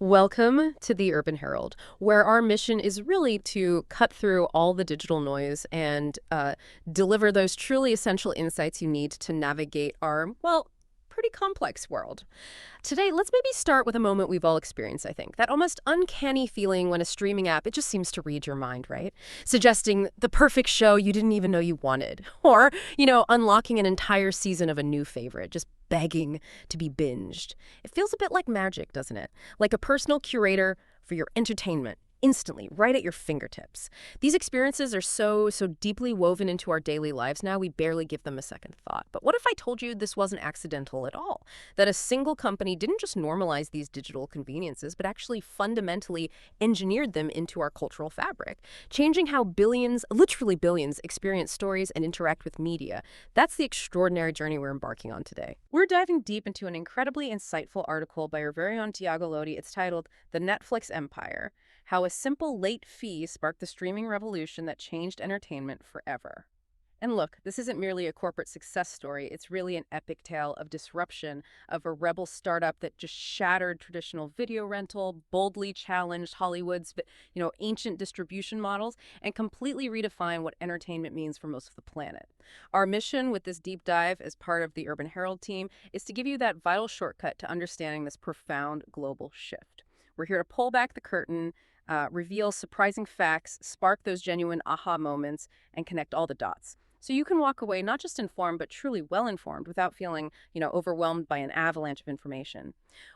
Welcome to the Urban Herald, where our mission is really to cut through all the digital noise and deliver those truly essential insights you need to navigate our, well, pretty complex world. Today, let's maybe start with a moment we've all experienced, I think. That almost uncanny feeling when a streaming app, it just seems to read your mind, right? Suggesting the perfect show you didn't even know you wanted. Or, unlocking an entire season of a new favorite, just begging to be binged. It feels a bit like magic, doesn't it? Like a personal curator for your entertainment, instantly, right at your fingertips. These experiences are so deeply woven into our daily lives now, we barely give them a second thought. But what if I told you this wasn't accidental at all? That a single company didn't just normalize these digital conveniences, but actually fundamentally engineered them into our cultural fabric, changing how billions, literally billions, experience stories and interact with media. That's the extraordinary journey we're embarking on today. We're diving deep into an incredibly insightful article by our very own Tiago Lodi. It's titled The Netflix Empire: How a Simple Late Fee Sparked the Streaming Revolution That Changed Entertainment Forever. And look, this isn't merely a corporate success story. It's really an epic tale of disruption, of a rebel startup that just shattered traditional video rental, boldly challenged Hollywood's, ancient distribution models, and completely redefined what entertainment means for most of the planet. Our mission with this deep dive as part of the Urban Herald team is to give you that vital shortcut to understanding this profound global shift. We're here to pull back the curtain, reveal surprising facts, spark those genuine aha moments, and connect all the dots. So you can walk away not just informed, but truly well-informed without feeling, overwhelmed by an avalanche of information.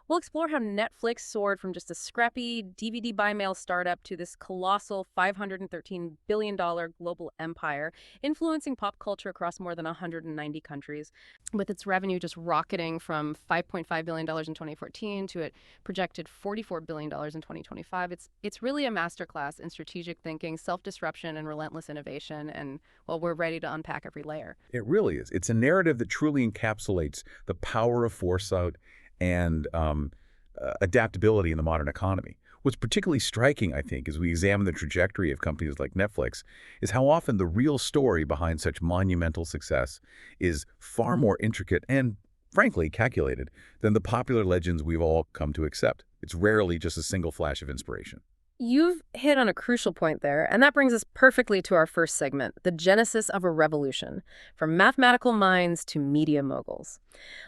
We'll explore how Netflix soared from just a scrappy DVD by mail startup to this colossal $513 billion global empire, influencing pop culture across more than 190 countries, with its revenue just rocketing from $5.5 billion in 2014 to a projected $44 billion in 2025. It's really a masterclass in strategic thinking, self-disruption, and relentless innovation, and, well, we're ready to unpack every layer. It really is. It's a narrative that truly encapsulates the power of foresight and adaptability in the modern economy. What's particularly striking, I think, as we examine the trajectory of companies like Netflix, is how often the real story behind such monumental success is far more intricate and, frankly, calculated than the popular legends we've all come to accept. It's rarely just a single flash of inspiration. You've hit on a crucial point there, and that brings us perfectly to our first segment, the genesis of a revolution, from mathematical minds to media moguls.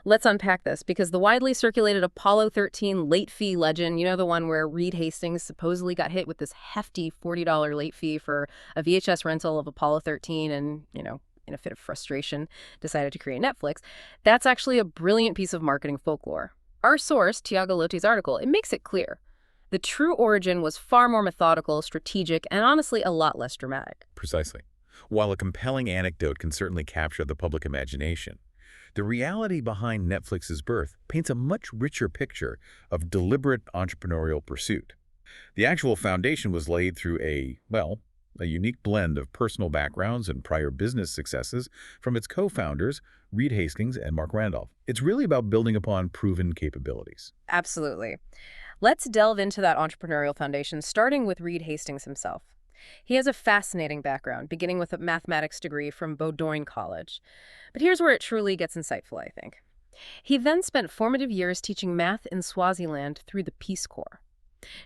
Let's unpack this, because the widely circulated Apollo 13 late fee legend, the one where Reed Hastings supposedly got hit with this hefty $40 late fee for a VHS rental of Apollo 13 and, in a fit of frustration, decided to create Netflix, that's actually a brilliant piece of marketing folklore. Our source, Tiago Loti's article, it makes it clear. The true origin was far more methodical, strategic, and honestly a lot less dramatic. Precisely. While a compelling anecdote can certainly capture the public imagination, the reality behind Netflix's birth paints a much richer picture of deliberate entrepreneurial pursuit. The actual foundation was laid through a unique blend of personal backgrounds and prior business successes from its co-founders, Reed Hastings and Marc Randolph. It's really about building upon proven capabilities. Absolutely. Let's delve into that entrepreneurial foundation, starting with Reed Hastings himself. He has a fascinating background, beginning with a mathematics degree from Bowdoin College. But here's where it truly gets insightful, I think. He then spent formative years teaching math in Swaziland through the Peace Corps.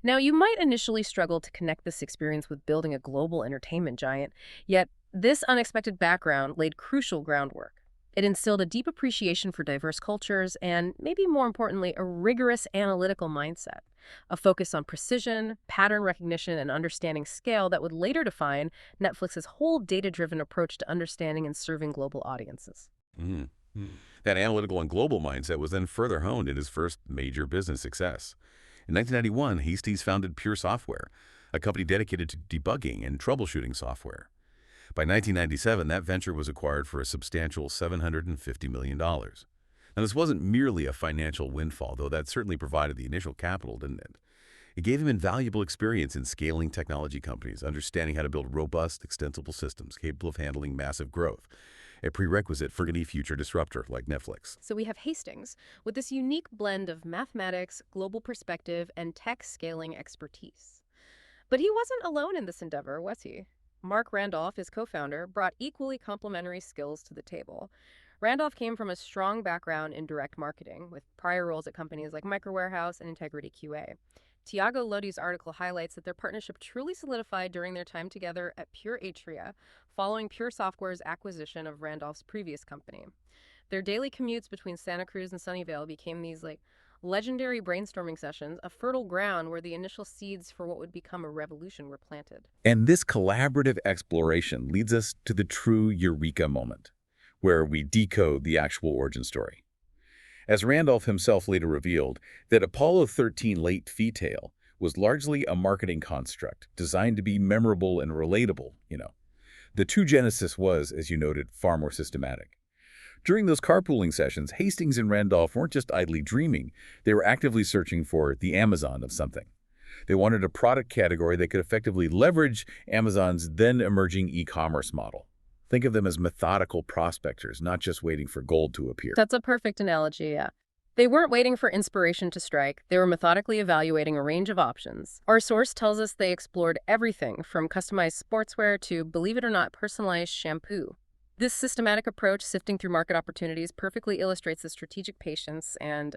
Now, you might initially struggle to connect this experience with building a global entertainment giant, yet this unexpected background laid crucial groundwork. It instilled a deep appreciation for diverse cultures and, maybe more importantly, a rigorous analytical mindset, a focus on precision, pattern recognition, and understanding scale that would later define Netflix's whole data-driven approach to understanding and serving global audiences. Mm. That analytical and global mindset was then further honed in his first major business success. In 1991, Hastings founded Pure Software, a company dedicated to debugging and troubleshooting software. By 1997, that venture was acquired for a substantial $750 million. Now, this wasn't merely a financial windfall, though that certainly provided the initial capital, didn't it? It gave him invaluable experience in scaling technology companies, understanding how to build robust, extensible systems capable of handling massive growth, a prerequisite for any future disruptor like Netflix. So we have Hastings with this unique blend of mathematics, global perspective, and tech scaling expertise. But he wasn't alone in this endeavor, was he? Marc Randolph, his co-founder, brought equally complementary skills to the table. Randolph came from a strong background in direct marketing, with prior roles at companies like Microwarehouse and Integrity QA. Tiago Lodi's article highlights that their partnership truly solidified during their time together at Pure Atria, following Pure Software's acquisition of Randolph's previous company. Their daily commutes between Santa Cruz and Sunnyvale became these legendary brainstorming sessions, a fertile ground where the initial seeds for what would become a revolution were planted. And this collaborative exploration leads us to the true eureka moment, where we decode the actual origin story. As Randolph himself later revealed, that Apollo 13 late fee tale was largely a marketing construct designed to be memorable and relatable. The true genesis was, as you noted, far more systematic. During those carpooling sessions, Hastings and Randolph weren't just idly dreaming. They were actively searching for the Amazon of something. They wanted a product category that could effectively leverage Amazon's then-emerging e-commerce model. Think of them as methodical prospectors, not just waiting for gold to appear. That's a perfect analogy, yeah. They weren't waiting for inspiration to strike. They were methodically evaluating a range of options. Our source tells us they explored everything from customized sportswear to, believe it or not, personalized shampoo. This systematic approach, sifting through market opportunities, perfectly illustrates the strategic patience and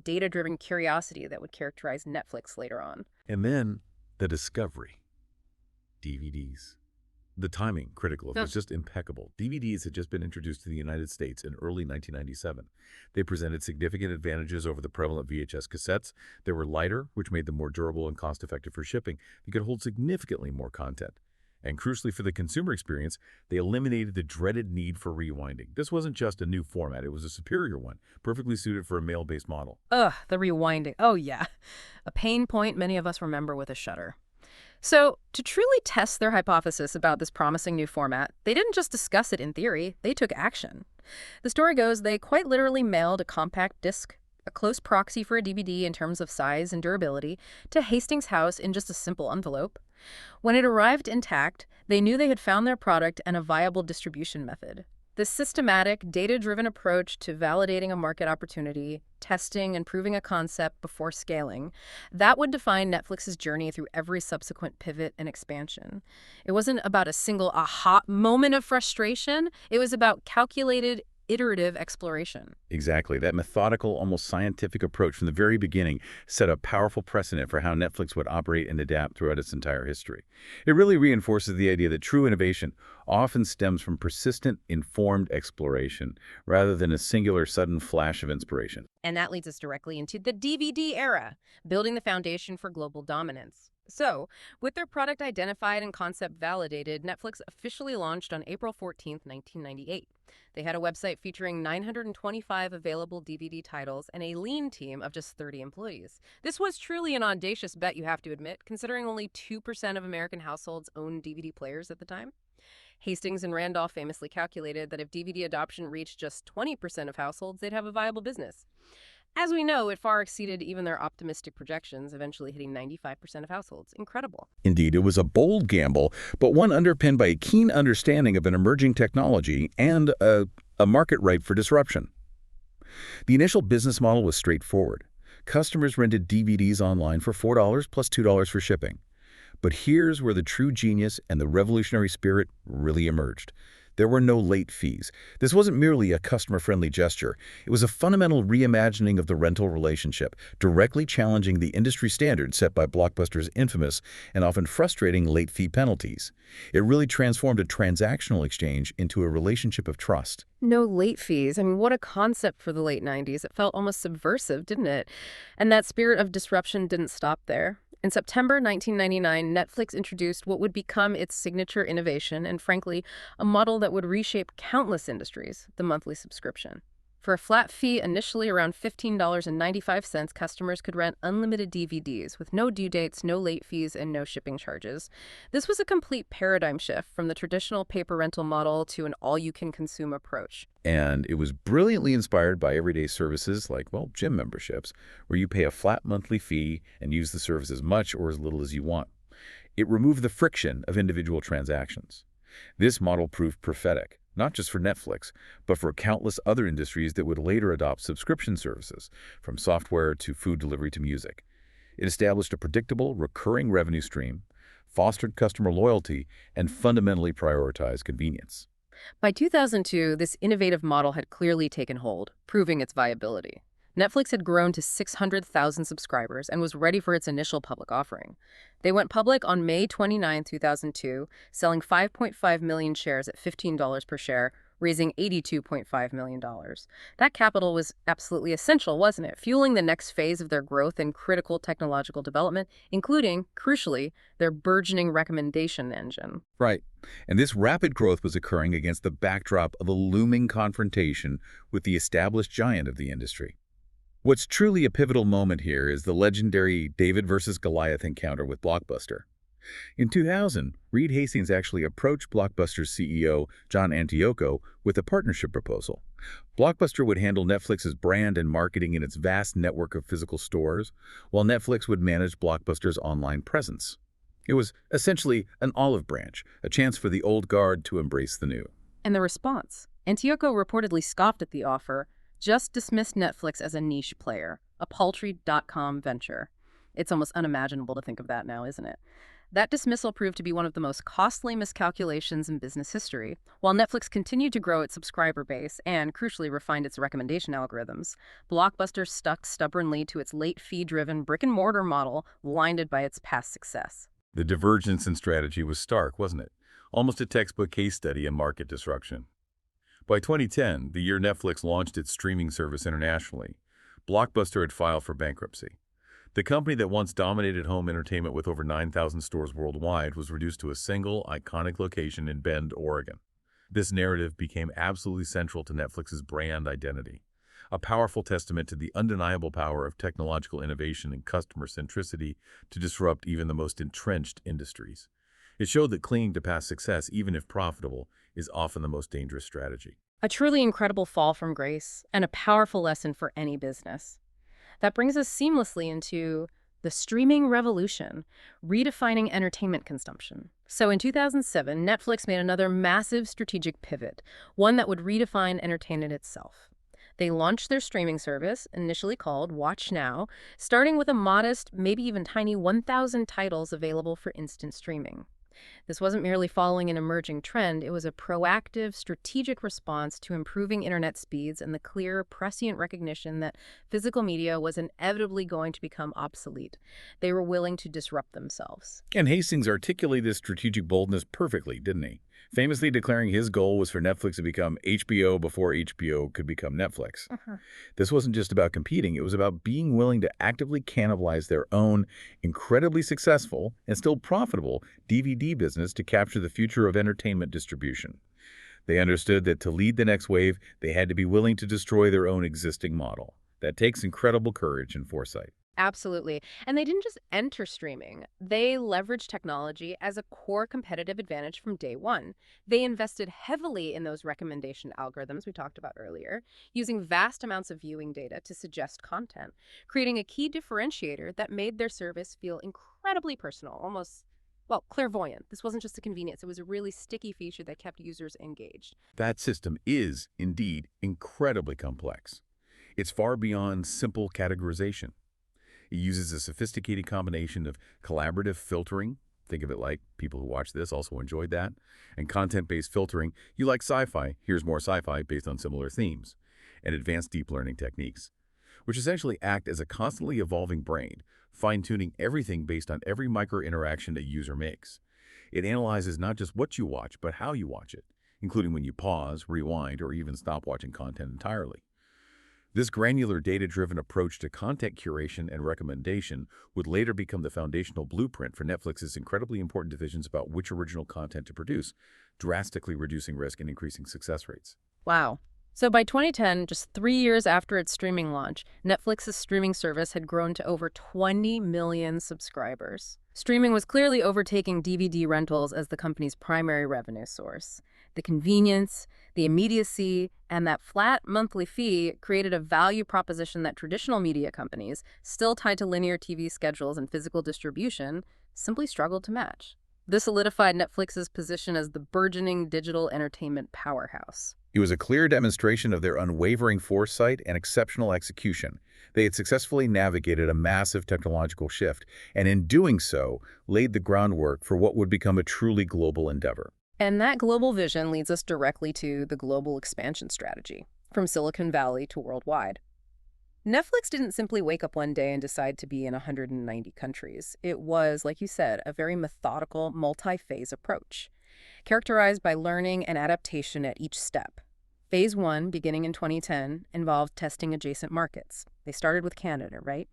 data-driven curiosity that would characterize Netflix later on. And then the discovery. DVDs. The timing, critical, was just impeccable. DVDs had just been introduced to the United States in early 1997. They presented significant advantages over the prevalent VHS cassettes. They were lighter, which made them more durable and cost-effective for shipping. They could hold significantly more content. And crucially for the consumer experience, they eliminated the dreaded need for rewinding. This wasn't just a new format, it was a superior one, perfectly suited for a mail-based model. Ugh, the rewinding. Oh yeah, a pain point many of us remember with a shudder. So, to truly test their hypothesis about this promising new format, they didn't just discuss it in theory, they took action. The story goes they quite literally mailed a compact disc, a close proxy for a DVD in terms of size and durability, to Hastings' house in just a simple envelope. When it arrived intact, they knew they had found their product and a viable distribution method. The systematic, data-driven approach to validating a market opportunity, testing and proving a concept before scaling, that would define Netflix's journey through every subsequent pivot and expansion. It wasn't about a single aha moment of frustration. It was about calculated, iterative exploration. Exactly. That methodical, almost scientific approach from the very beginning set a powerful precedent for how Netflix would operate and adapt throughout its entire history. It really reinforces the idea that true innovation often stems from persistent, informed exploration rather than a singular, sudden flash of inspiration. And that leads us directly into the DVD era, building the foundation for global dominance. So, with their product identified and concept validated, Netflix officially launched on April 14, 1998. They had a website featuring 925 available DVD titles and a lean team of just 30 employees. This was truly an audacious bet, you have to admit, considering only 2% of American households owned DVD players at the time. Hastings and Randolph famously calculated that if DVD adoption reached just 20% of households, they'd have a viable business. As we know, it far exceeded even their optimistic projections, eventually hitting 95% of households. Incredible. Indeed, it was a bold gamble, but one underpinned by a keen understanding of an emerging technology and a market ripe for disruption. The initial business model was straightforward. Customers rented DVDs online for $4 plus $2 for shipping. But here's where the true genius and the revolutionary spirit really emerged. There were no late fees. This wasn't merely a customer-friendly gesture. It was a fundamental reimagining of the rental relationship, directly challenging the industry standards set by Blockbuster's infamous and often frustrating late fee penalties. It really transformed a transactional exchange into a relationship of trust. No late fees. I mean, what a concept for the late 90s. It felt almost subversive, didn't it? And that spirit of disruption didn't stop there. In September 1999, Netflix introduced what would become its signature innovation and, frankly, a model that would reshape countless industries, the monthly subscription. For a flat fee, initially around $15.95, customers could rent unlimited DVDs with no due dates, no late fees, and no shipping charges. This was a complete paradigm shift from the traditional paper rental model to an all-you-can-consume approach. And it was brilliantly inspired by everyday services like, gym memberships, where you pay a flat monthly fee and use the service as much or as little as you want. It removed the friction of individual transactions. This model proved prophetic, not just for Netflix, but for countless other industries that would later adopt subscription services, from software to food delivery to music. It established a predictable, recurring revenue stream, fostered customer loyalty, and fundamentally prioritized convenience. By 2002, this innovative model had clearly taken hold, proving its viability. Netflix had grown to 600,000 subscribers and was ready for its initial public offering. They went public on May 29, 2002, selling 5.5 million shares at $15 per share, raising $82.5 million. That capital was absolutely essential, wasn't it? Fueling the next phase of their growth and critical technological development, including, crucially, their burgeoning recommendation engine. Right. And this rapid growth was occurring against the backdrop of a looming confrontation with the established giant of the industry. What's truly a pivotal moment here is the legendary David versus Goliath encounter with Blockbuster. In 2000, Reed Hastings actually approached Blockbuster's CEO, John Antioco, with a partnership proposal. Blockbuster would handle Netflix's brand and marketing in its vast network of physical stores, while Netflix would manage Blockbuster's online presence. It was essentially an olive branch, a chance for the old guard to embrace the new. And the response? Antioco reportedly scoffed at the offer, just dismissed Netflix as a niche player, a paltry dot-com venture. It's almost unimaginable to think of that now, isn't it? That dismissal proved to be one of the most costly miscalculations in business history. While Netflix continued to grow its subscriber base and, crucially, refined its recommendation algorithms, Blockbuster stuck stubbornly to its late fee-driven brick-and-mortar model, blinded by its past success. The divergence in strategy was stark, wasn't it? Almost a textbook case study in market disruption. By 2010, the year Netflix launched its streaming service internationally, Blockbuster had filed for bankruptcy. The company that once dominated home entertainment with over 9,000 stores worldwide was reduced to a single, iconic location in Bend, Oregon. This narrative became absolutely central to Netflix's brand identity, a powerful testament to the undeniable power of technological innovation and customer centricity to disrupt even the most entrenched industries. It showed that clinging to past success, even if profitable, is often the most dangerous strategy. A truly incredible fall from grace and a powerful lesson for any business. That brings us seamlessly into the streaming revolution, redefining entertainment consumption. So in 2007, Netflix made another massive strategic pivot, one that would redefine entertainment itself. They launched their streaming service, initially called Watch Now, starting with a modest, maybe even tiny 1,000 titles available for instant streaming. This wasn't merely following an emerging trend, it was a proactive, strategic response to improving internet speeds and the clear, prescient recognition that physical media was inevitably going to become obsolete. They were willing to disrupt themselves. And Hastings articulated this strategic boldness perfectly, didn't he? Famously declaring his goal was for Netflix to become HBO before HBO could become Netflix. This wasn't just about competing, it was about being willing to actively cannibalize their own incredibly successful and still profitable DVD business to capture the future of entertainment distribution. They understood that to lead the next wave, they had to be willing to destroy their own existing model. That takes incredible courage and foresight. Absolutely. And they didn't just enter streaming. They leveraged technology as a core competitive advantage from day one. They invested heavily in those recommendation algorithms we talked about earlier, using vast amounts of viewing data to suggest content, creating a key differentiator that made their service feel incredibly personal, almost, well, clairvoyant. This wasn't just a convenience. It was a really sticky feature that kept users engaged. That system is, indeed, incredibly complex. It's far beyond simple categorization. It uses a sophisticated combination of collaborative filtering, think of it like people who watch this also enjoyed that, and content-based filtering, you like sci-fi, here's more sci-fi based on similar themes, and advanced deep learning techniques, which essentially act as a constantly evolving brain, fine-tuning everything based on every micro-interaction a user makes. It analyzes not just what you watch, but how you watch it, including when you pause, rewind, or even stop watching content entirely. This granular data-driven approach to content curation and recommendation would later become the foundational blueprint for Netflix's incredibly important decisions about which original content to produce, drastically reducing risk and increasing success rates. Wow. So by 2010, just 3 years after its streaming launch, Netflix's streaming service had grown to over 20 million subscribers. Streaming was clearly overtaking DVD rentals as the company's primary revenue source. The convenience, the immediacy, and that flat monthly fee created a value proposition that traditional media companies, still tied to linear TV schedules and physical distribution, simply struggled to match. This solidified Netflix's position as the burgeoning digital entertainment powerhouse. It was a clear demonstration of their unwavering foresight and exceptional execution. They had successfully navigated a massive technological shift, and in doing so, laid the groundwork for what would become a truly global endeavor. And that global vision leads us directly to the global expansion strategy, from Silicon Valley to worldwide. Netflix didn't simply wake up one day and decide to be in 190 countries. It was, like you said, a very methodical, multi-phase approach, characterized by learning and adaptation at each step. Phase 1, beginning in 2010, involved testing adjacent markets. They started with Canada, right?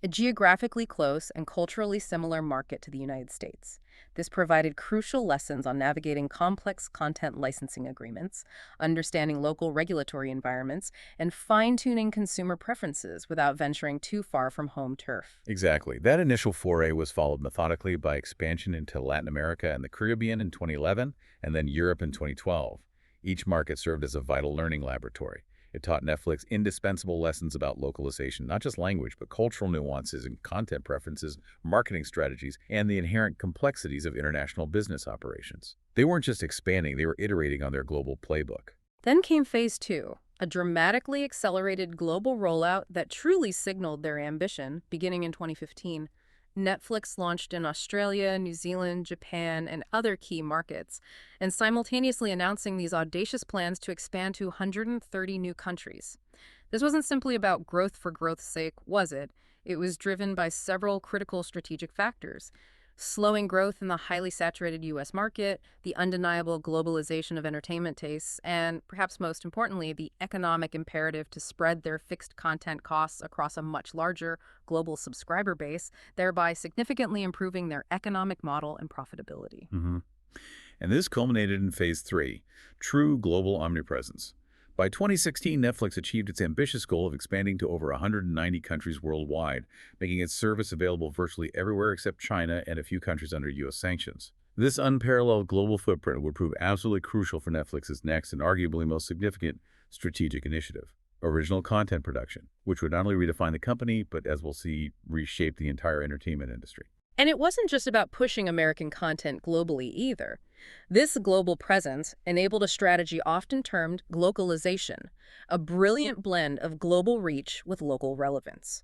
A geographically close and culturally similar market to the United States. This provided crucial lessons on navigating complex content licensing agreements, understanding local regulatory environments, and fine-tuning consumer preferences without venturing too far from home turf. Exactly. That initial foray was followed methodically by expansion into Latin America and the Caribbean in 2011, and then Europe in 2012. Each market served as a vital learning laboratory. It taught Netflix indispensable lessons about localization, not just language, but cultural nuances and content preferences, marketing strategies, and the inherent complexities of international business operations. They weren't just expanding, they were iterating on their global playbook. Then came Phase 2, a dramatically accelerated global rollout that truly signaled their ambition, beginning in 2015. Netflix launched in Australia, New Zealand, Japan, and other key markets, and simultaneously announcing these audacious plans to expand to 130 new countries. This wasn't simply about growth for growth's sake, was it? It was driven by several critical strategic factors. Slowing growth in the highly saturated U.S. market, the undeniable globalization of entertainment tastes, and perhaps most importantly, the economic imperative to spread their fixed content costs across a much larger global subscriber base, thereby significantly improving their economic model and profitability. And this culminated in Phase 3, true global omnipresence. By 2016, Netflix achieved its ambitious goal of expanding to over 190 countries worldwide, making its service available virtually everywhere except China and a few countries under U.S. sanctions. This unparalleled global footprint would prove absolutely crucial for Netflix's next and arguably most significant strategic initiative, original content production, which would not only redefine the company, but as we'll see, reshape the entire entertainment industry. And it wasn't just about pushing American content globally either. This global presence enabled a strategy often termed glocalization, a brilliant blend of global reach with local relevance.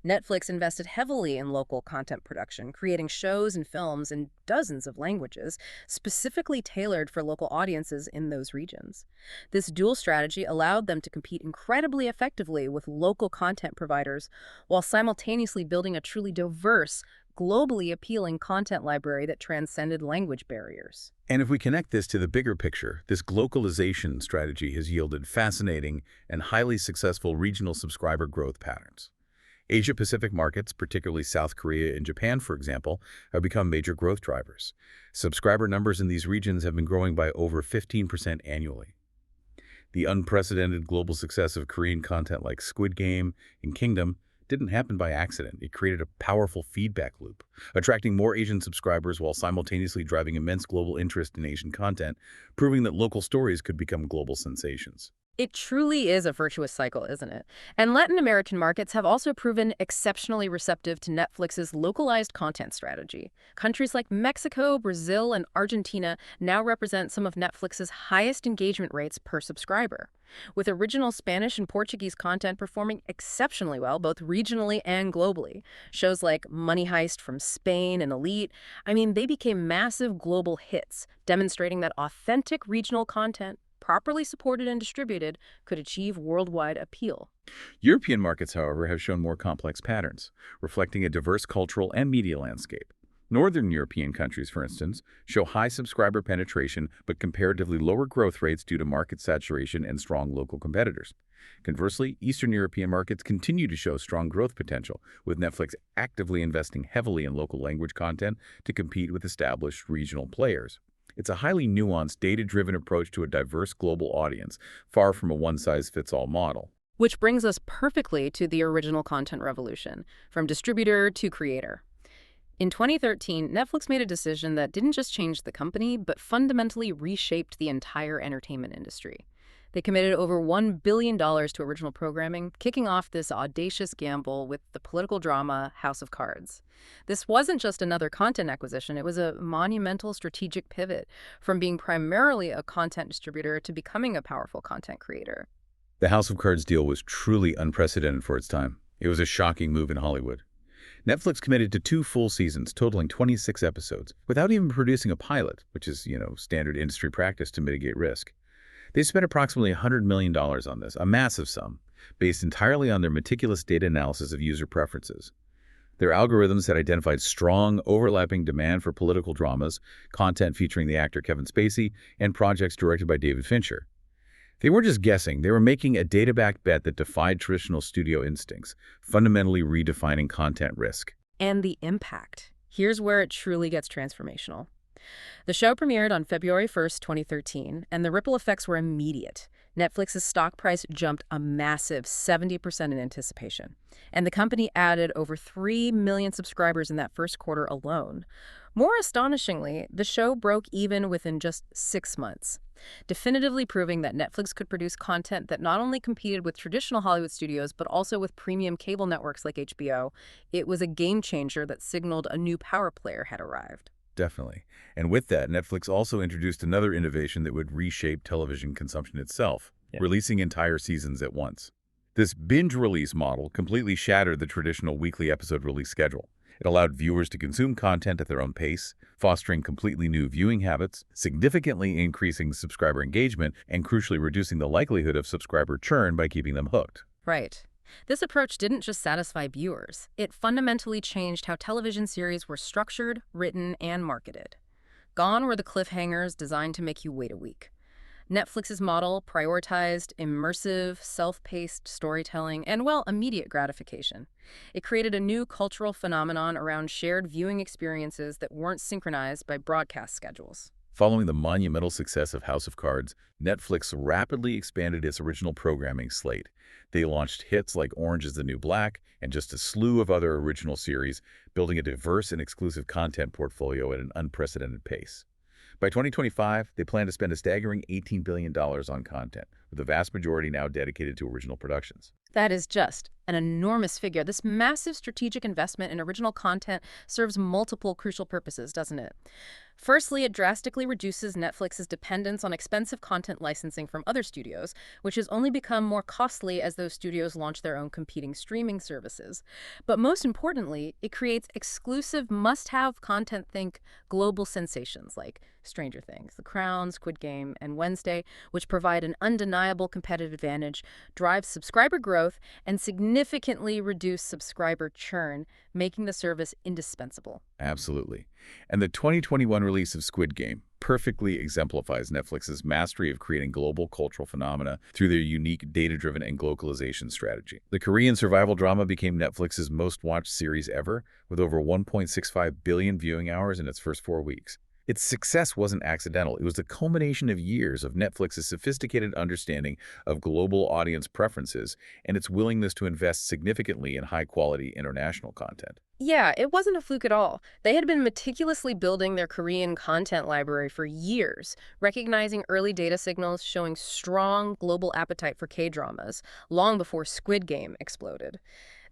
Netflix invested heavily in local content production, creating shows and films in dozens of languages, specifically tailored for local audiences in those regions. This dual strategy allowed them to compete incredibly effectively with local content providers while simultaneously building a truly diverse, globally appealing content library that transcended language barriers. And if we connect this to the bigger picture, this glocalization strategy has yielded fascinating and highly successful regional subscriber growth patterns. Asia-Pacific markets, particularly South Korea and Japan, for example, have become major growth drivers. Subscriber numbers in these regions have been growing by over 15% annually. The unprecedented global success of Korean content like Squid Game and Kingdom didn't happen by accident. It created a powerful feedback loop, attracting more Asian subscribers while simultaneously driving immense global interest in Asian content, proving that local stories could become global sensations. It truly is a virtuous cycle, isn't it? And Latin American markets have also proven exceptionally receptive to Netflix's localized content strategy. Countries like Mexico, Brazil, and Argentina now represent some of Netflix's highest engagement rates per subscriber, with original Spanish and Portuguese content performing exceptionally well, both regionally and globally. Shows like Money Heist from Spain and Elite, they became massive global hits, demonstrating that authentic regional content, properly supported and distributed, could achieve worldwide appeal. European markets, however, have shown more complex patterns, reflecting a diverse cultural and media landscape. Northern European countries, for instance, show high subscriber penetration but comparatively lower growth rates due to market saturation and strong local competitors. Conversely, Eastern European markets continue to show strong growth potential, with Netflix actively investing heavily in local language content to compete with established regional players. It's a highly nuanced, data-driven approach to a diverse global audience, far from a one-size-fits-all model. Which brings us perfectly to the original content revolution, from distributor to creator. In 2013, Netflix made a decision that didn't just change the company, but fundamentally reshaped the entire entertainment industry. They committed over $1 billion to original programming, kicking off this audacious gamble with the political drama House of Cards. This wasn't just another content acquisition, it was a monumental strategic pivot from being primarily a content distributor to becoming a powerful content creator. The House of Cards deal was truly unprecedented for its time. It was a shocking move in Hollywood. Netflix committed to 2 full seasons, totaling 26 episodes, without even producing a pilot, which is, standard industry practice to mitigate risk. They spent approximately $100 million on this, a massive sum. based entirely on their meticulous data analysis of user preferences. Their algorithms had identified strong, overlapping demand for political dramas, content featuring the actor Kevin Spacey, and projects directed by David Fincher. They weren't just guessing, they were making a data-backed bet that defied traditional studio instincts, fundamentally redefining content risk. And the impact. Here's where it truly gets transformational. The show premiered on February 1st, 2013, and the ripple effects were immediate. Netflix's stock price jumped a massive 70% in anticipation, and the company added over 3 million subscribers in that first quarter alone. More astonishingly, the show broke even within just 6 months, definitively proving that Netflix could produce content that not only competed with traditional Hollywood studios, but also with premium cable networks like HBO. It was a game changer that signaled a new power player had arrived. Definitely. And with that, Netflix also introduced another innovation that would reshape television consumption itself, releasing entire seasons at once. This binge release model completely shattered the traditional weekly episode release schedule. It allowed viewers to consume content at their own pace, fostering completely new viewing habits, significantly increasing subscriber engagement, and crucially reducing the likelihood of subscriber churn by keeping them hooked. Right. This approach didn't just satisfy viewers. It fundamentally changed how television series were structured, written, and marketed. Gone were the cliffhangers designed to make you wait a week. Netflix's model prioritized immersive, self-paced storytelling and, well, immediate gratification. It created a new cultural phenomenon around shared viewing experiences that weren't synchronized by broadcast schedules. Following the monumental success of House of Cards, Netflix rapidly expanded its original programming slate. They launched hits like Orange is the New Black and just a slew of other original series, building a diverse and exclusive content portfolio at an unprecedented pace. By 2025, they plan to spend a staggering $18 billion on content, with the vast majority now dedicated to original productions. That is just an enormous figure. This massive strategic investment in original content serves multiple crucial purposes, doesn't it? Firstly, it drastically reduces Netflix's dependence on expensive content licensing from other studios, which has only become more costly as those studios launch their own competing streaming services. But most importantly, it creates exclusive must-have content. Think global sensations like Stranger Things, The Crown, Squid Game, and Wednesday, which provide an undeniable competitive advantage, drive subscriber growth, and significantly reduce subscriber churn, making the service indispensable. Absolutely. And the 2021 release of Squid Game perfectly exemplifies Netflix's mastery of creating global cultural phenomena through their unique data-driven and globalization strategy. The Korean survival drama became Netflix's most-watched series ever, with over 1.65 billion viewing hours in its first 4 weeks. Its success wasn't accidental. It was the culmination of years of Netflix's sophisticated understanding of global audience preferences and its willingness to invest significantly in high-quality international content. Yeah, it wasn't a fluke at all. They had been meticulously building their Korean content library for years, recognizing early data signals showing strong global appetite for K-dramas, long before Squid Game exploded.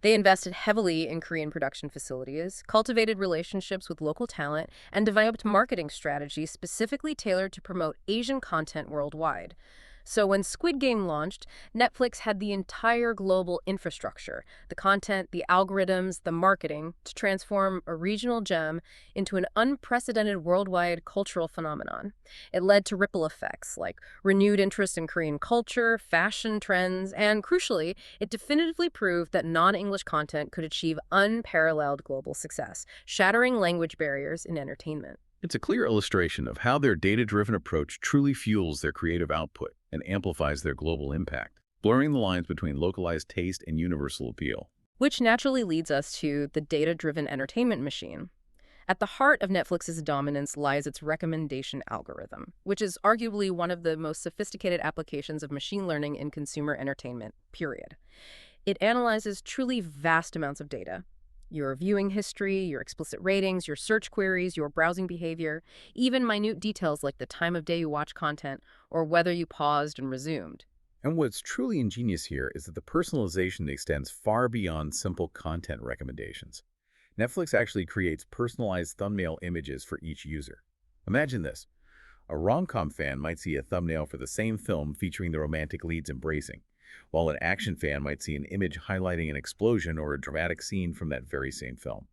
They invested heavily in Korean production facilities, cultivated relationships with local talent, and developed marketing strategies specifically tailored to promote Asian content worldwide. So when Squid Game launched, Netflix had the entire global infrastructure, the content, the algorithms, the marketing, to transform a regional gem into an unprecedented worldwide cultural phenomenon. It led to ripple effects like renewed interest in Korean culture, fashion trends, and crucially, it definitively proved that non-English content could achieve unparalleled global success, shattering language barriers in entertainment. It's a clear illustration of how their data-driven approach truly fuels their creative output and amplifies their global impact, blurring the lines between localized taste and universal appeal. Which naturally leads us to the data-driven entertainment machine. At the heart of Netflix's dominance lies its recommendation algorithm, which is arguably one of the most sophisticated applications of machine learning in consumer entertainment, period. It analyzes truly vast amounts of data. Your viewing history, your explicit ratings, your search queries, your browsing behavior, even minute details like the time of day you watch content or whether you paused and resumed. And what's truly ingenious here is that the personalization extends far beyond simple content recommendations. Netflix actually creates personalized thumbnail images for each user. Imagine this. A rom-com fan might see a thumbnail for the same film featuring the romantic leads embracing, while an action fan might see an image highlighting an explosion or a dramatic scene from that very same film,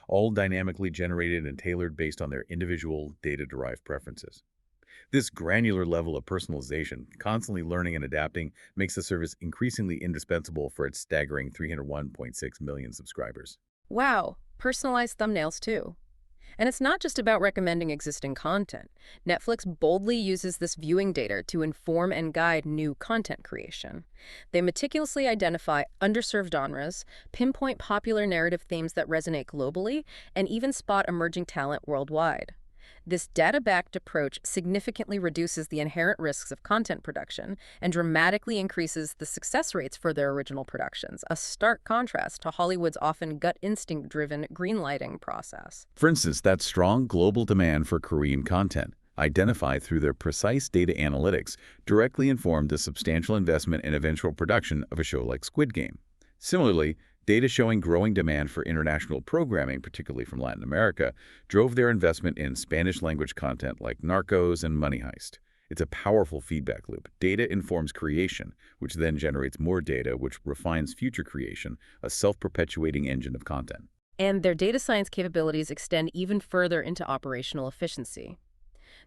all dynamically generated and tailored based on their individual data-derived preferences. This granular level of personalization, constantly learning and adapting, makes the service increasingly indispensable for its staggering 301.6 million subscribers. Wow, personalized thumbnails too. And it's not just about recommending existing content. Netflix boldly uses this viewing data to inform and guide new content creation. They meticulously identify underserved genres, pinpoint popular narrative themes that resonate globally, and even spot emerging talent worldwide. This data-backed approach significantly reduces the inherent risks of content production and dramatically increases the success rates for their original productions, a stark contrast to Hollywood's often gut instinct-driven greenlighting process. For instance, that strong global demand for Korean content, identified through their precise data analytics, directly informed the substantial investment and eventual production of a show like Squid Game. Similarly, data showing growing demand for international programming, particularly from Latin America, drove their investment in Spanish-language content like Narcos and Money Heist. It's a powerful feedback loop. Data informs creation, which then generates more data, which refines future creation, a self-perpetuating engine of content. And their data science capabilities extend even further into operational efficiency.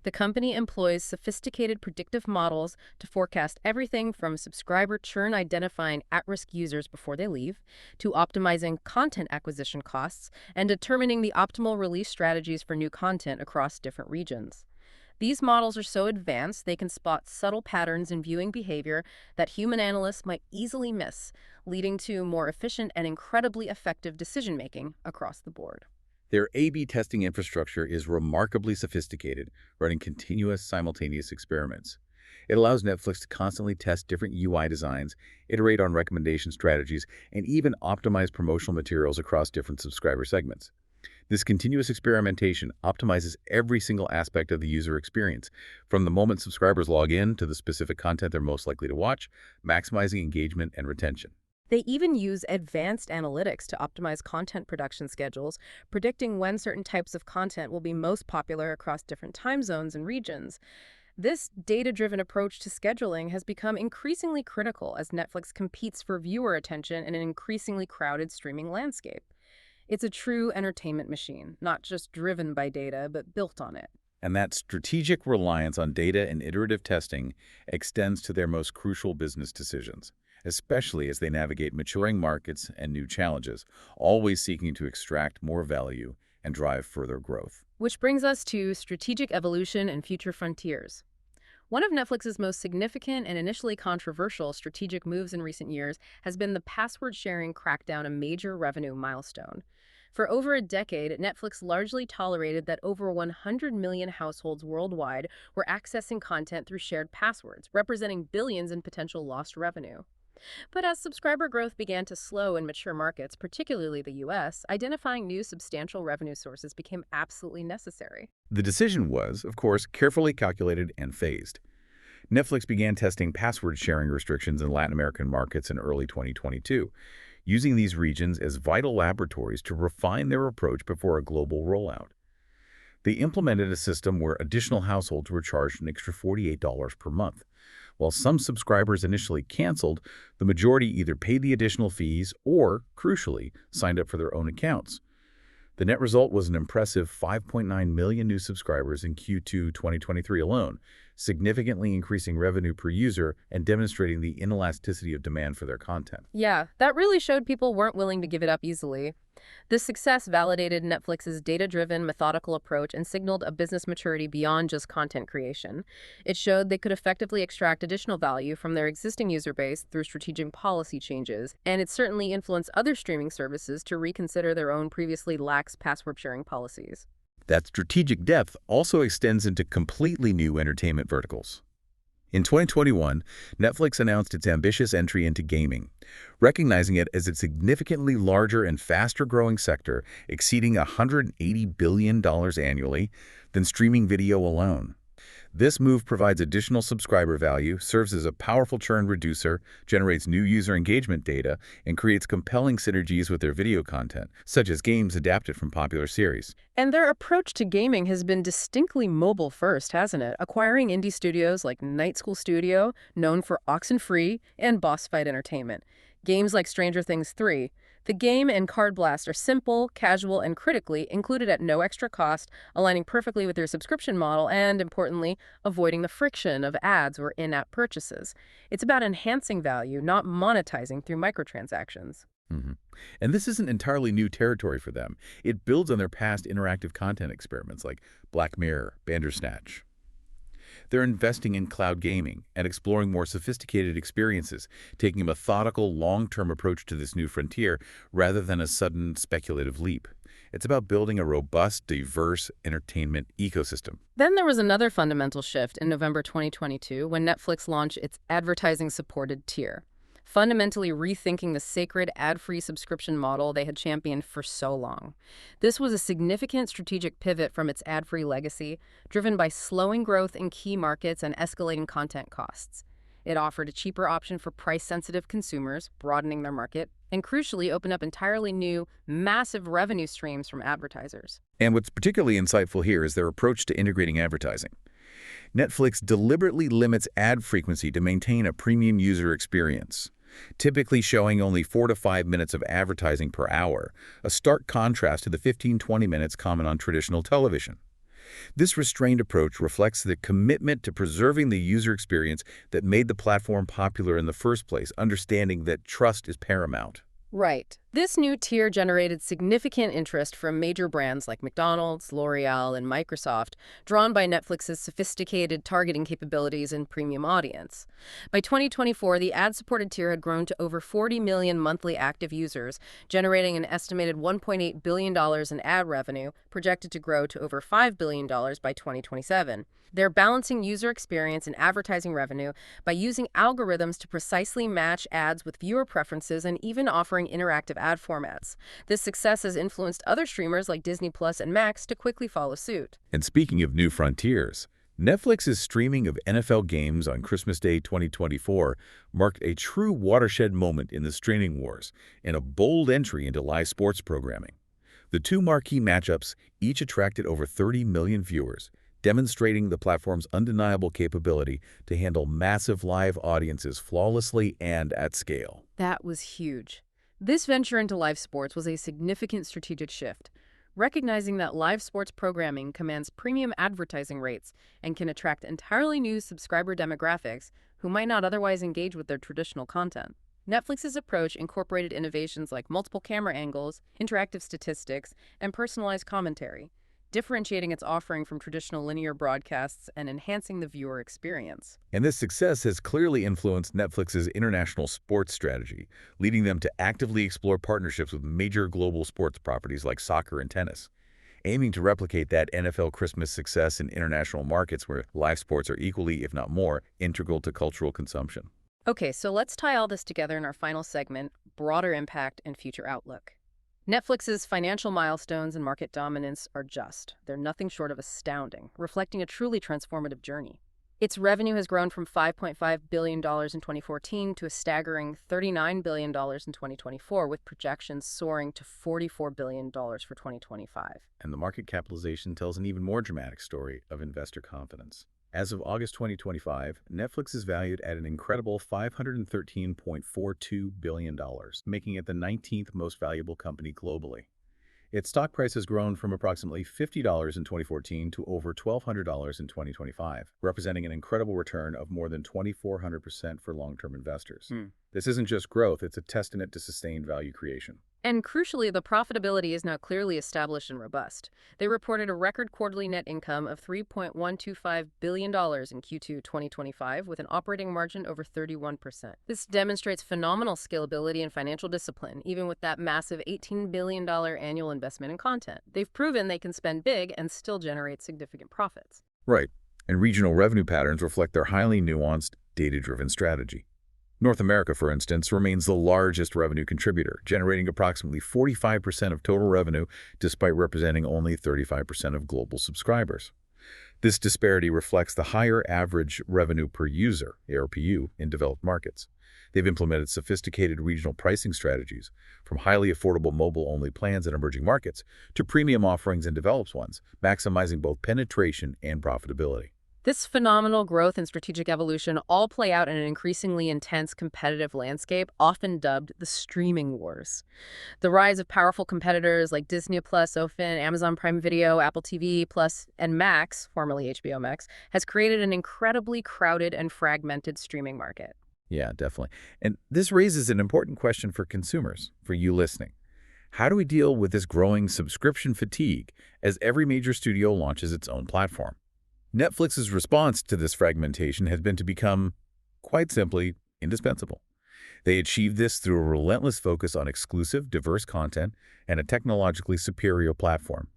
The company employs sophisticated predictive models to forecast everything from subscriber churn identifying at-risk users before they leave, to optimizing content acquisition costs and determining the optimal release strategies for new content across different regions. These models are so advanced they can spot subtle patterns in viewing behavior that human analysts might easily miss, leading to more efficient and incredibly effective decision-making across the board. Their A/B testing infrastructure is remarkably sophisticated, running continuous simultaneous experiments. It allows Netflix to constantly test different UI designs, iterate on recommendation strategies, and even optimize promotional materials across different subscriber segments. This continuous experimentation optimizes every single aspect of the user experience, from the moment subscribers log in to the specific content they're most likely to watch, maximizing engagement and retention. They even use advanced analytics to optimize content production schedules, predicting when certain types of content will be most popular across different time zones and regions. This data-driven approach to scheduling has become increasingly critical as Netflix competes for viewer attention in an increasingly crowded streaming landscape. It's a true entertainment machine, not just driven by data, but built on it. And that strategic reliance on data and iterative testing extends to their most crucial business decisions, especially as they navigate maturing markets and new challenges, always seeking to extract more value and drive further growth. Which brings us to strategic evolution and future frontiers. One of Netflix's most significant and initially controversial strategic moves in recent years has been the password-sharing crackdown, a major revenue milestone. For over a decade, Netflix largely tolerated that over 100 million households worldwide were accessing content through shared passwords, representing billions in potential lost revenue. But as subscriber growth began to slow in mature markets, particularly the US, identifying new substantial revenue sources became absolutely necessary. The decision was, of course, carefully calculated and phased. Netflix began testing password-sharing restrictions in Latin American markets in early 2022, using these regions as vital laboratories to refine their approach before a global rollout. They implemented a system where additional households were charged an extra $48 per month. While some subscribers initially canceled, the majority either paid the additional fees or, crucially, signed up for their own accounts. The net result was an impressive 5.9 million new subscribers in Q2 2023 alone, significantly increasing revenue per user and demonstrating the inelasticity of demand for their content. Yeah, that really showed people weren't willing to give it up easily. This success validated Netflix's data-driven, methodical approach and signaled a business maturity beyond just content creation. It showed they could effectively extract additional value from their existing user base through strategic policy changes, and it certainly influenced other streaming services to reconsider their own previously lax password-sharing policies. That strategic depth also extends into completely new entertainment verticals. In 2021, Netflix announced its ambitious entry into gaming, recognizing it as a significantly larger and faster-growing sector, exceeding $180 billion annually, than streaming video alone. This move provides additional subscriber value, serves as a powerful churn reducer, generates new user engagement data, and creates compelling synergies with their video content, such as games adapted from popular series. And their approach to gaming has been distinctly mobile-first, hasn't it? Acquiring indie studios like Night School Studio, known for Oxenfree, and Boss Fight Entertainment. Games like Stranger Things 3, The game and card blast are simple, casual, and critically included at no extra cost, aligning perfectly with your subscription model and, importantly, avoiding the friction of ads or in-app purchases. It's about enhancing value, not monetizing through microtransactions. hmm And this isn't entirely new territory for them. It builds on their past interactive content experiments like Black Mirror, Bandersnatch. They're investing in cloud gaming and exploring more sophisticated experiences, taking a methodical, long-term approach to this new frontier rather than a sudden speculative leap. It's about building a robust, diverse entertainment ecosystem. Then there was another fundamental shift in November 2022 when Netflix launched its advertising-supported tier, fundamentally rethinking the sacred ad-free subscription model they had championed for so long. This was a significant strategic pivot from its ad-free legacy, driven by slowing growth in key markets and escalating content costs. It offered a cheaper option for price-sensitive consumers, broadening their market, and crucially opened up entirely new, massive revenue streams from advertisers. And what's particularly insightful here is their approach to integrating advertising. Netflix deliberately limits ad frequency to maintain a premium user experience, typically showing only 4 to 5 minutes of advertising per hour, a stark contrast to the 15-20 minutes common on traditional television. This restrained approach reflects the commitment to preserving the user experience that made the platform popular in the first place, understanding that trust is paramount. Right. This new tier generated significant interest from major brands like McDonald's, L'Oreal, and Microsoft, drawn by Netflix's sophisticated targeting capabilities and premium audience. By 2024, the ad-supported tier had grown to over 40 million monthly active users, generating an estimated $1.8 billion in ad revenue, projected to grow to over $5 billion by 2027. They're balancing user experience and advertising revenue by using algorithms to precisely match ads with viewer preferences and even offering interactive ad formats. This success has influenced other streamers like Disney Plus and Max to quickly follow suit. And speaking of new frontiers, Netflix's streaming of NFL games on Christmas Day 2024 marked a true watershed moment in the streaming wars and a bold entry into live sports programming. The two marquee matchups each attracted over 30 million viewers, demonstrating the platform's undeniable capability to handle massive live audiences flawlessly and at scale. That was huge. This venture into live sports was a significant strategic shift, recognizing that live sports programming commands premium advertising rates and can attract entirely new subscriber demographics who might not otherwise engage with their traditional content. Netflix's approach incorporated innovations like multiple camera angles, interactive statistics, and personalized commentary, differentiating its offering from traditional linear broadcasts and enhancing the viewer experience. And this success has clearly influenced Netflix's international sports strategy, leading them to actively explore partnerships with major global sports properties like soccer and tennis, aiming to replicate that NFL Christmas success in international markets where live sports are equally, if not more, integral to cultural consumption. Okay, so let's tie all this together in our final segment, broader impact and future outlook. Netflix's financial milestones and market dominance are just. They're nothing short of astounding, reflecting a truly transformative journey. Its revenue has grown from $5.5 billion in 2014 to a staggering $39 billion in 2024, with projections soaring to $44 billion for 2025. And the market capitalization tells an even more dramatic story of investor confidence. As of August 2025, Netflix is valued at an incredible $513.42 billion, making it the 19th most valuable company globally. Its stock price has grown from approximately $50 in 2014 to over $1,200 in 2025, representing an incredible return of more than 2,400% for long-term investors. This isn't just growth, it's a testament to sustained value creation. And crucially, the profitability is now clearly established and robust. They reported a record quarterly net income of $3.125 billion in Q2 2025, with an operating margin over 31%. This demonstrates phenomenal scalability and financial discipline, even with that massive $18 billion annual investment in content. They've proven they can spend big and still generate significant profits. Right, and regional revenue patterns reflect their highly nuanced, data-driven strategy. North America, for instance, remains the largest revenue contributor, generating approximately 45% of total revenue despite representing only 35% of global subscribers. This disparity reflects the higher average revenue per user, ARPU, in developed markets. They've implemented sophisticated regional pricing strategies, from highly affordable mobile-only plans in emerging markets to premium offerings in developed ones, maximizing both penetration and profitability. This phenomenal growth and strategic evolution all play out in an increasingly intense competitive landscape, often dubbed the streaming wars. The rise of powerful competitors like Disney Plus, Ofin, Amazon Prime Video, Apple TV Plus, and Max, formerly HBO Max, has created an incredibly crowded and fragmented streaming market. Yeah, definitely. And this raises an important question for consumers, for you listening. How do we deal with this growing subscription fatigue as every major studio launches its own platform? Netflix's response to this fragmentation has been to become, quite simply, indispensable. They achieved this through a relentless focus on exclusive, diverse content and a technologically superior platform.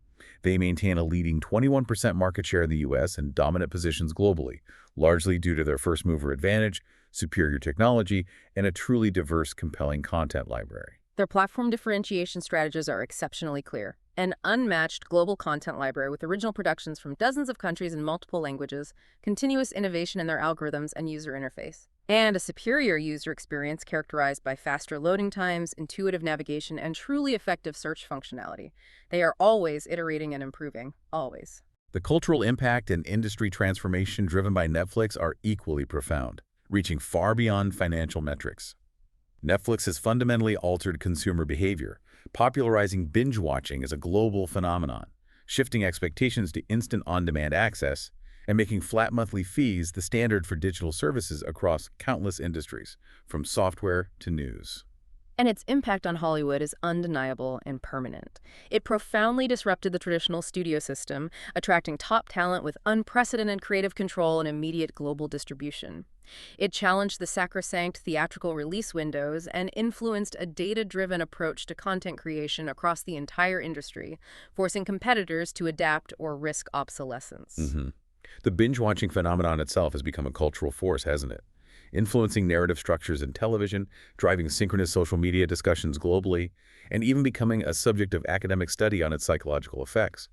They maintain a leading 21% market share in the U.S. and dominant positions globally, largely due to their first-mover advantage, superior technology, and a truly diverse, compelling content library. Their platform differentiation strategies are exceptionally clear. An unmatched global content library with original productions from dozens of countries in multiple languages, continuous innovation in their algorithms and user interface, and a superior user experience characterized by faster loading times, intuitive navigation, and truly effective search functionality. They are always iterating and improving, always. The cultural impact and industry transformation driven by Netflix are equally profound, reaching far beyond financial metrics. Netflix has fundamentally altered consumer behavior, popularizing binge-watching as a global phenomenon, shifting expectations to instant on-demand access, and making flat monthly fees the standard for digital services across countless industries, from software to news. And its impact on Hollywood is undeniable and permanent. It profoundly disrupted the traditional studio system, attracting top talent with unprecedented creative control and immediate global distribution. It challenged the sacrosanct theatrical release windows and influenced a data-driven approach to content creation across the entire industry, forcing competitors to adapt or risk obsolescence. The binge-watching phenomenon itself has become a cultural force, hasn't it? Influencing narrative structures in television, driving synchronous social media discussions globally, and even becoming a subject of academic study on its psychological effects.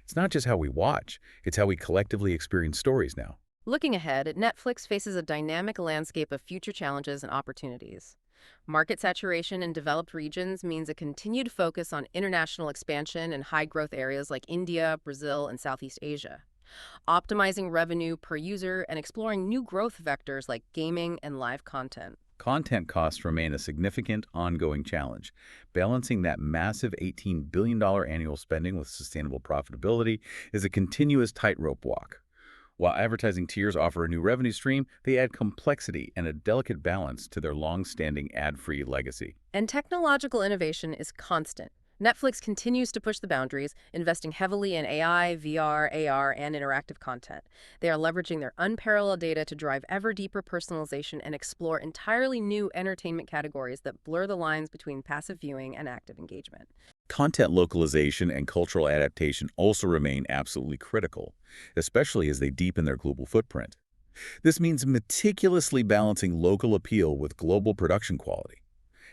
It's not just how we watch, it's how we collectively experience stories now. Looking ahead, Netflix faces a dynamic landscape of future challenges and opportunities. Market saturation in developed regions means a continued focus on international expansion in high-growth areas like India, Brazil, and Southeast Asia. Optimizing revenue per user and exploring new growth vectors like gaming and live content. Content costs remain a significant, ongoing challenge. Balancing that massive $18 billion annual spending with sustainable profitability is a continuous tightrope walk. While advertising tiers offer a new revenue stream, they add complexity and a delicate balance to their long-standing ad-free legacy. And technological innovation is constant. Netflix continues to push the boundaries, investing heavily in AI, VR, AR, and interactive content. They are leveraging their unparalleled data to drive ever deeper personalization and explore entirely new entertainment categories that blur the lines between passive viewing and active engagement. Content localization and cultural adaptation also remain absolutely critical, especially as they deepen their global footprint. This means meticulously balancing local appeal with global production quality,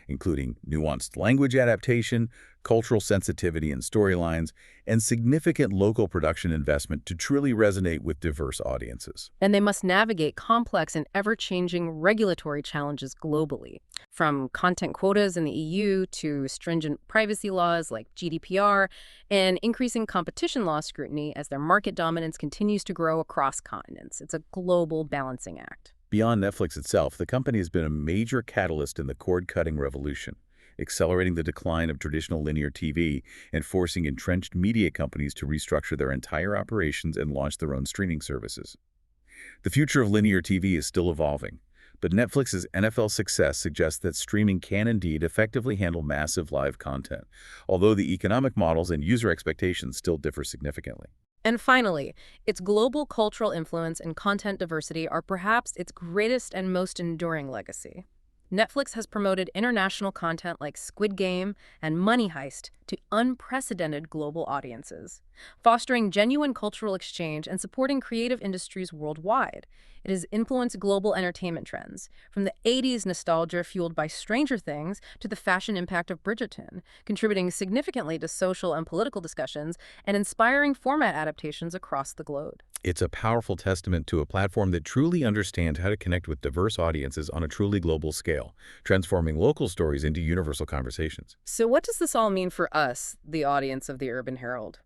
including nuanced language adaptation, cultural sensitivity in storylines, and significant local production investment to truly resonate with diverse audiences. And they must navigate complex and ever-changing regulatory challenges globally, from content quotas in the EU to stringent privacy laws like GDPR and increasing competition law scrutiny as their market dominance continues to grow across continents. It's a global balancing act. Beyond Netflix itself, the company has been a major catalyst in the cord-cutting revolution, accelerating the decline of traditional linear TV and forcing entrenched media companies to restructure their entire operations and launch their own streaming services. The future of linear TV is still evolving, but Netflix's NFL success suggests that streaming can indeed effectively handle massive live content, although the economic models and user expectations still differ significantly. And finally, its global cultural influence and content diversity are perhaps its greatest and most enduring legacy. Netflix has promoted international content like Squid Game and Money Heist to unprecedented global audiences, fostering genuine cultural exchange and supporting creative industries worldwide. It has influenced global entertainment trends, from the 80s nostalgia fueled by Stranger Things to the fashion impact of Bridgerton, contributing significantly to social and political discussions and inspiring format adaptations across the globe. It's a powerful testament to a platform that truly understands how to connect with diverse audiences on a truly global scale, transforming local stories into universal conversations. So what does this all mean for us, the audience of the Urban Herald?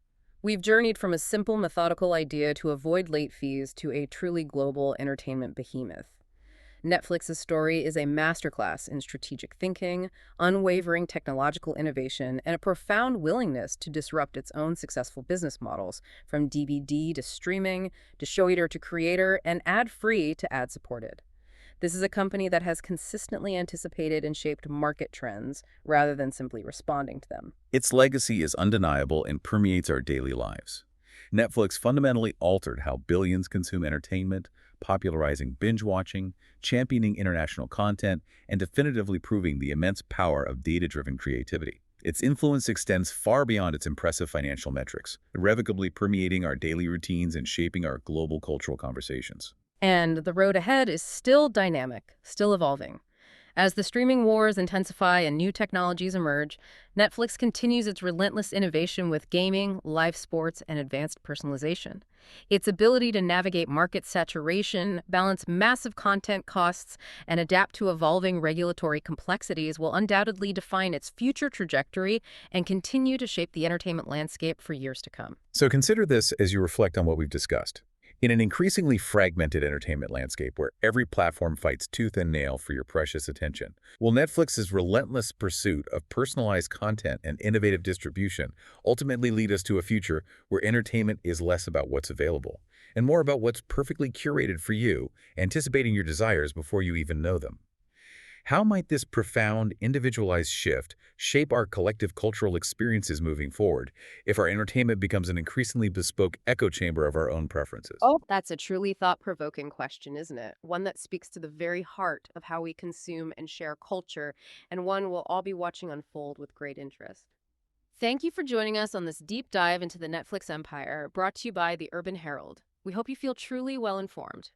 We've journeyed from a simple, methodical idea to avoid late fees to a truly global entertainment behemoth. Netflix's story is a masterclass in strategic thinking, unwavering technological innovation, and a profound willingness to disrupt its own successful business models, from DVD to streaming, to show eater to creator, and ad-free to ad-supported. This is a company that has consistently anticipated and shaped market trends rather than simply responding to them. Its legacy is undeniable and permeates our daily lives. Netflix fundamentally altered how billions consume entertainment, popularizing binge-watching, championing international content, and definitively proving the immense power of data-driven creativity. Its influence extends far beyond its impressive financial metrics, irrevocably permeating our daily routines and shaping our global cultural conversations. And the road ahead is still dynamic, still evolving. As the streaming wars intensify and new technologies emerge, Netflix continues its relentless innovation with gaming, live sports, and advanced personalization. Its ability to navigate market saturation, balance massive content costs, and adapt to evolving regulatory complexities will undoubtedly define its future trajectory and continue to shape the entertainment landscape for years to come. So consider this as you reflect on what we've discussed. In an increasingly fragmented entertainment landscape where every platform fights tooth and nail for your precious attention, will Netflix's relentless pursuit of personalized content and innovative distribution ultimately lead us to a future where entertainment is less about what's available and more about what's perfectly curated for you, anticipating your desires before you even know them? How might this profound, individualized shift shape our collective cultural experiences moving forward if our entertainment becomes an increasingly bespoke echo chamber of our own preferences? Oh, that's a truly thought-provoking question, isn't it? One that speaks to the very heart of how we consume and share culture, and one we'll all be watching unfold with great interest. Thank you for joining us on this deep dive into the Netflix empire, brought to you by the Urban Herald. We hope you feel truly well informed.